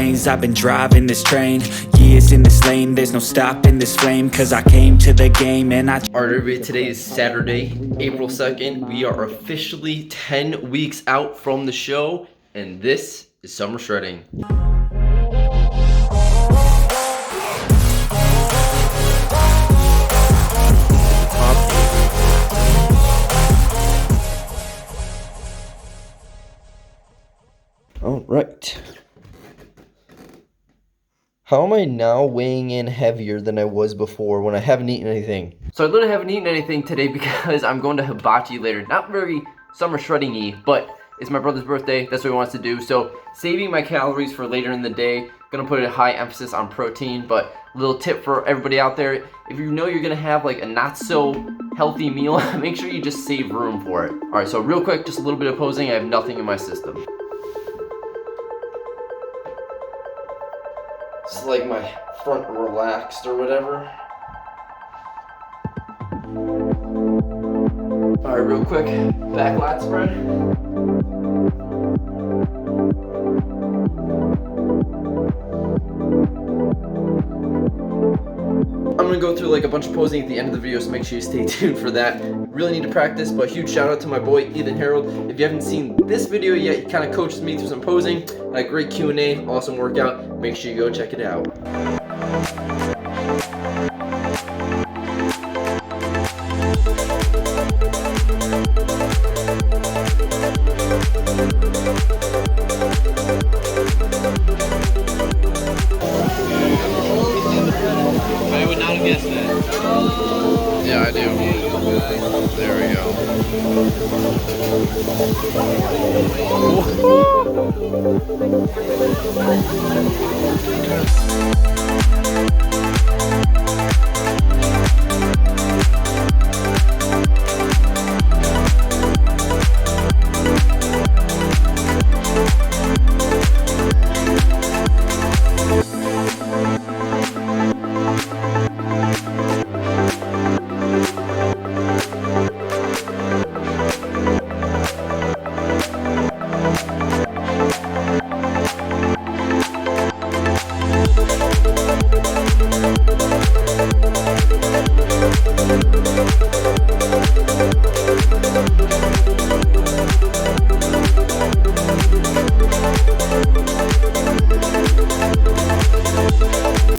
veins, I've been driving this train. Years in this lane, there's no stopping this flame. Cause I came to the game and I... Alright everybody, today is Saturday, April 2nd. We are officially 10 weeks out from the show, and this is summer shredding. Alright. How am I now weighing in heavier than I was before when I haven't eaten anything? So I literally haven't eaten anything today because I'm going to hibachi later. Not very summer shredding-y, but it's my brother's birthday. That's what he wants to do. So saving my calories for later in the day. Gonna put a high emphasis on protein, but little tip for everybody out there. If you know you're gonna have like a not so healthy meal, make sure you just save room for it. All right, so real quick, just a little bit of posing. I have nothing in my system. It's like my front relaxed or whatever. All right, real quick, back lat spread. I'm gonna go through like a bunch of posing at the end of the video, so make sure you stay tuned for that. Really need to practice, but huge shout out to my boy Ethan Harold. If you haven't seen this video yet, he kind of coaches me through some posing. Had a great Q&A, awesome workout. Make sure you go check it out. I would not have guessed that. Yeah, I do. There we go.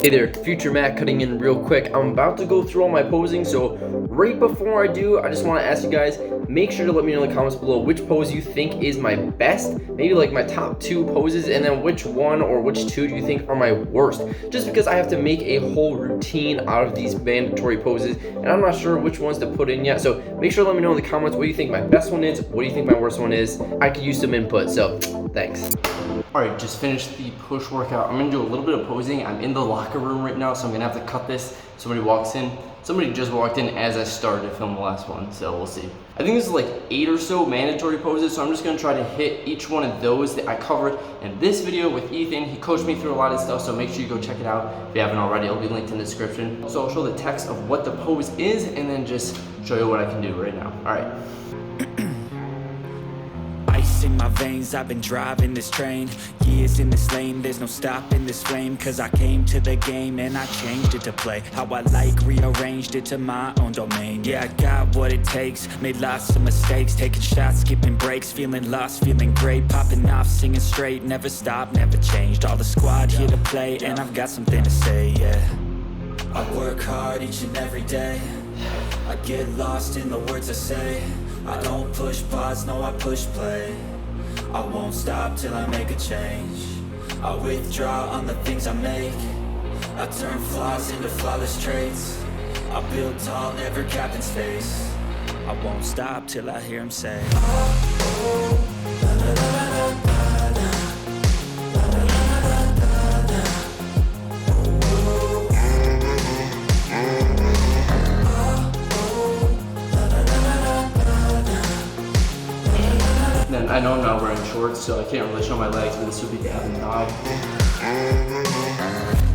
Hey there, Future Matt cutting in real quick. I'm about to go through all my posing, so right before I do, I just want to ask you guys, make sure to let me know in the comments below which pose you think is my best, maybe like my top 2 poses, and then which one or which 2 do you think are my worst, just because I have to make a whole routine out of these mandatory poses, and I'm not sure which ones to put in yet, so make sure to let me know in the comments what you think my best one is, what do you think my worst one is. I could use some input, so thanks. Alright, just finished the push workout. I'm gonna do a little bit of posing. I'm in the locker room right now, so I'm gonna have to cut this. Somebody walks in. Somebody just walked in as I started to film the last one, so we'll see. I think this is like 8 or so mandatory poses, so I'm just gonna try to hit each one of those that I covered in this video with Ethan. He coached me through a lot of stuff, so make sure you go check it out. If you haven't already, it'll be linked in the description. So I'll show the text of what the pose is, and then just show you what I can do right now. Alright. Ice in my veins, I've been driving this train. Years in this lane, there's no stopping this flame. Cause I came to the game and I changed it to play how I like, rearranged it to my own domain. Yeah, I got what it takes, made lots of mistakes, taking shots, skipping breaks, feeling lost, feeling great, popping off, singing straight, never stopped, never changed. All the squad here to play, and I've got something to say, yeah. I work hard each and every day, I get lost in the words I say. I don't push pause, no I push play. I won't stop till I make a change. I withdraw on the things I make. I turn flaws into flawless traits. I build tall, never capped in space. I won't stop till I hear him say, oh, la, la, la, la, la, la, la, la, la, la, la. Then I know I'm not wearing shorts. shorts, so I can't really show my legs, but this would be ab and thigh.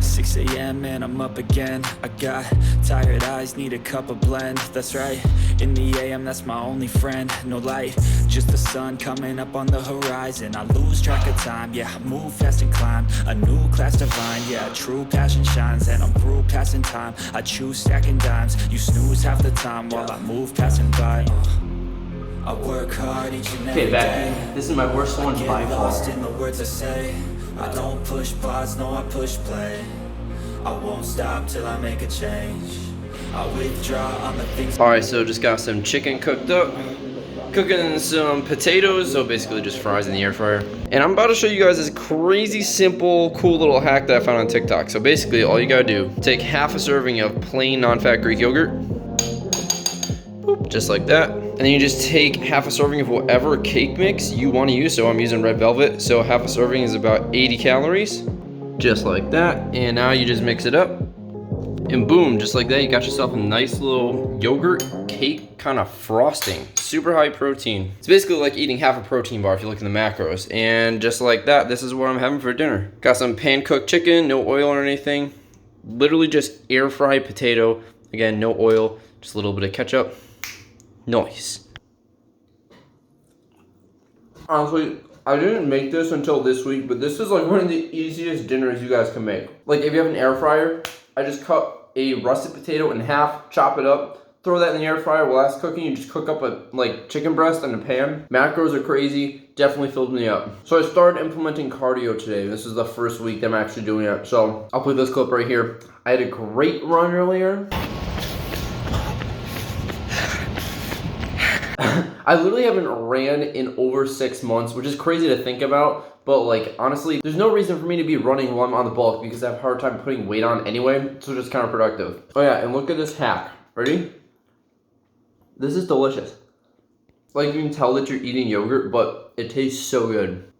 6 a.m. and I'm up again. I got tired eyes, need a cup of blend. That's right, in the AM, that's my only friend. No light, just the sun coming up on the horizon. I lose track of time, yeah, I move fast and climb a new class divine, yeah, true passion shines. And I'm through passing time, I choose stacking dimes. You snooze half the time while I move passing by. I work hard each and every day. This is my worst one by Get far. lost in the words I say. I don't push pause, no, I push play. I won't stop till I make a change. I withdraw on the things. Alright, so just got some chicken cooked up. Cooking some potatoes, so basically just fries in the air fryer. And I'm about to show you guys this crazy simple, cool little hack that I found on TikTok. So basically all you gotta do, take half a serving of plain non-fat Greek yogurt. Boop, just like that. And then you just take half a serving of whatever cake mix you want to use. So I'm using red velvet, so half a serving is about 80 calories. Just like that. And now you just mix it up. And boom, just like that, you got yourself a nice little yogurt cake kind of frosting. Super high protein. It's basically like eating half a protein bar if you look in the macros. And just like that, this is what I'm having for dinner. Got some pan-cooked chicken, no oil or anything. Literally just air-fried potato. Again, no oil, just a little bit of ketchup. Nice. Honestly, I didn't make this until this week, but this is like one of the easiest dinners you guys can make. Like if you have an air fryer, I just cut a russet potato in half, chop it up, throw that in the air fryer. While that's cooking, you just cook up a like chicken breast in a pan. Macros are crazy, definitely filled me up. So I started implementing cardio today. This is the first week that I'm actually doing it. So I'll put this clip right here. I had a great run earlier. I literally haven't ran in over 6 months, which is crazy to think about. But like, honestly, there's no reason for me to be running while I'm on the bulk because I have a hard time putting weight on anyway. So it's just counterproductive. Oh yeah, and look at this hack. Ready? This is delicious. Like you can tell that you're eating yogurt, but it tastes so good.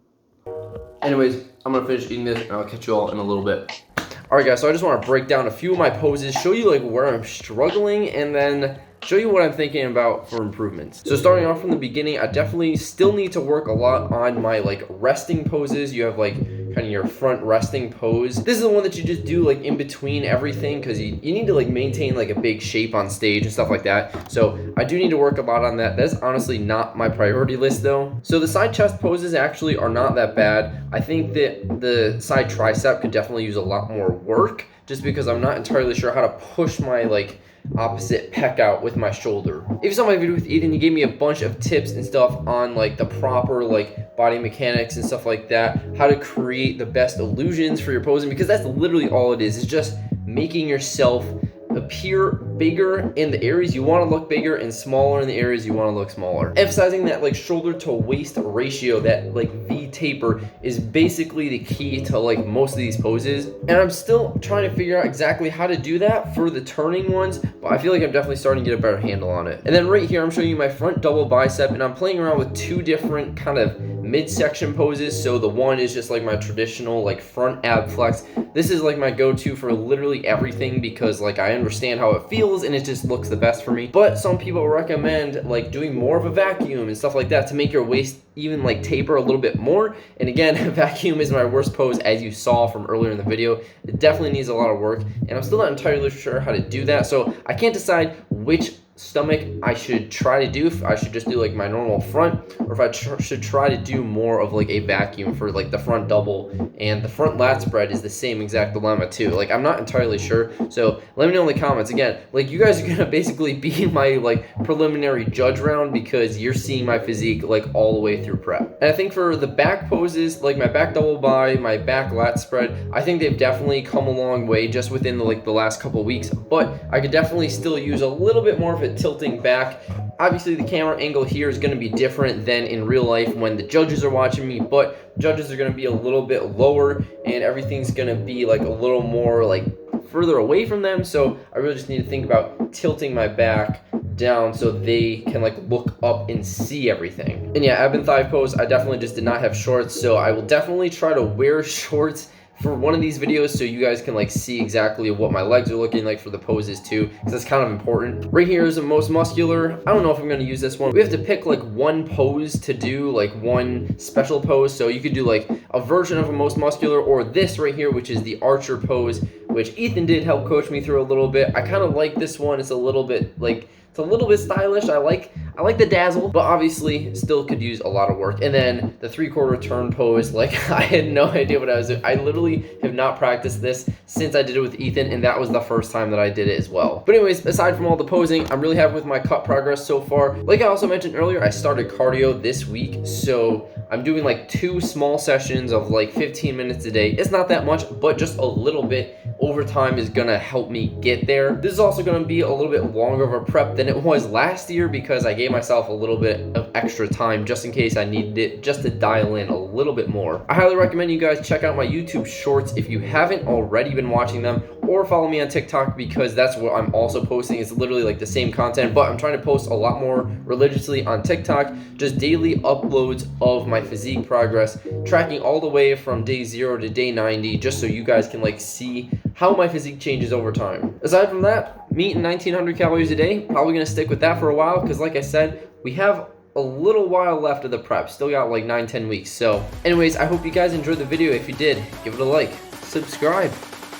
Anyways, I'm gonna finish eating this and I'll catch you all in a little bit. Alright guys, so I just want to break down a few of my poses, show you like where I'm struggling, and then show you what I'm thinking about for improvements. So starting off from the beginning, I definitely still need to work a lot on my like resting poses. You have like kind of your front resting pose. This is the one that you just do like in between everything because you need to like maintain like a big shape on stage and stuff like that. So I do need to work a lot on that. That's honestly not my priority list though. So the side chest poses actually are not that bad. I think that the side tricep could definitely use a lot more work just because I'm not entirely sure how to push my like opposite pec out with my shoulder. If you saw my video with Eden, he gave me a bunch of tips and stuff on like the proper like body mechanics and stuff like that, how to create the best illusions for your posing, because that's literally all it is. It's just making yourself appear bigger in the areas you want to look bigger and smaller in the areas you want to look smaller. Emphasizing that like shoulder to waist ratio, that like V taper, is basically the key to like most of these poses. And I'm still trying to figure out exactly how to do that for the turning ones, but I feel like I'm definitely starting to get a better handle on it. And then right here, I'm showing you my front double bicep, and I'm playing around with two different kind of midsection poses. So the one is just like my traditional like front ab flex. This is like my go-to for literally everything because like I understand how it feels and it just looks the best for me. But some people recommend like doing more of a vacuum and stuff like that to make your waist even like taper a little bit more. And again, vacuum is my worst pose, as you saw from earlier in the video. It definitely needs a lot of work and I'm still not entirely sure how to do that. So I can't decide which stomach I should try to do, if I should just do like my normal front, or if I should try to do more of like a vacuum for like the front double. And the front lat spread is the same exact dilemma too. Like I'm not entirely sure, so let me know in the comments. Again, like you guys are gonna basically be my like preliminary judge round because you're seeing my physique like all the way through prep. And I think for the back poses, like my back double bi, my back lat spread, I think they've definitely come a long way just within the last couple weeks, but I could definitely still use a little bit more of it tilting back. Obviously the camera angle here is going to be different than in real life when the judges are watching me, but judges are going to be a little bit lower and everything's going to be like a little more like further away from them. So I really just need to think about tilting my back down so they can like look up and see everything. And yeah, ab and thigh pose, I definitely just did not have shorts, so I will definitely try to wear shorts for one of these videos so you guys can like see exactly what my legs are looking like for the poses too, because that's kind of important. Right here is the most muscular. I don't know if I'm going to use this one. We have to pick like one pose to do, like one special pose. So you could do like a version of a most muscular, or this right here, which is the archer pose, which Ethan did help coach me through a little bit. I kind of like this one. It's a little bit like, it's a little bit stylish. I like the dazzle, but obviously still could use a lot of work. And then the 3/4 turn pose, like I had no idea what I was doing. I literally have not practiced this since I did it with Ethan, and that was the first time that I did it as well. But anyways, aside from all the posing, I'm really happy with my cut progress so far. Like I also mentioned earlier, I started cardio this week, so I'm doing like 2 small sessions of like 15 minutes a day. It's not that much, but just a little bit over time is gonna help me get there. This is also gonna be a little bit longer of a prep than it was last year because I gave myself a little bit of extra time just in case I needed it, just to dial in a little bit more. I highly recommend you guys check out my YouTube shorts if you haven't already been watching them, or follow me on TikTok because that's what I'm also posting. It's literally like the same content, but I'm trying to post a lot more religiously on TikTok, just daily uploads of my physique progress, tracking all the way from day 0 to day 90, just so you guys can like see how my physique changes over time. Aside from that, me eating 1900 calories a day, probably gonna stick with that for a while because like I said, we have a little while left of the prep. Still got like 9-10 weeks. So anyways, I hope you guys enjoyed the video. If you did, give it a like, subscribe,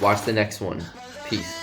watch the next one. Peace.